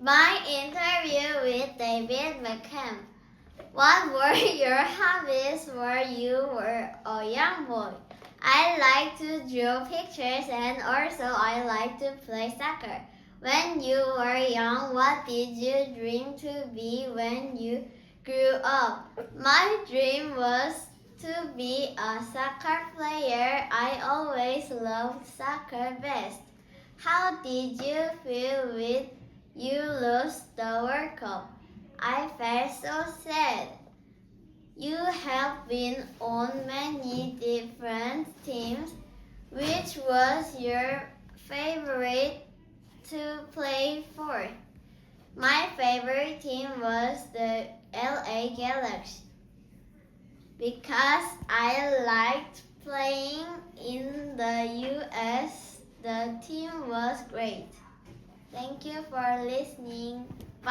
My interview with David Beckham. What were your hobbies when you were a young boy? I like to draw pictures and also I like to play soccer. When you were young, what did you dream to be when you grew up? My dream was to be a soccer player. I always loved soccer best. How did you feel when you lost the World Cup? I felt so sad. You have been on many different teams. Which was your favorite to play for? My favorite team was the LA Galaxy because I liked playing in the US. The team was great. Thank you for listening. Bye.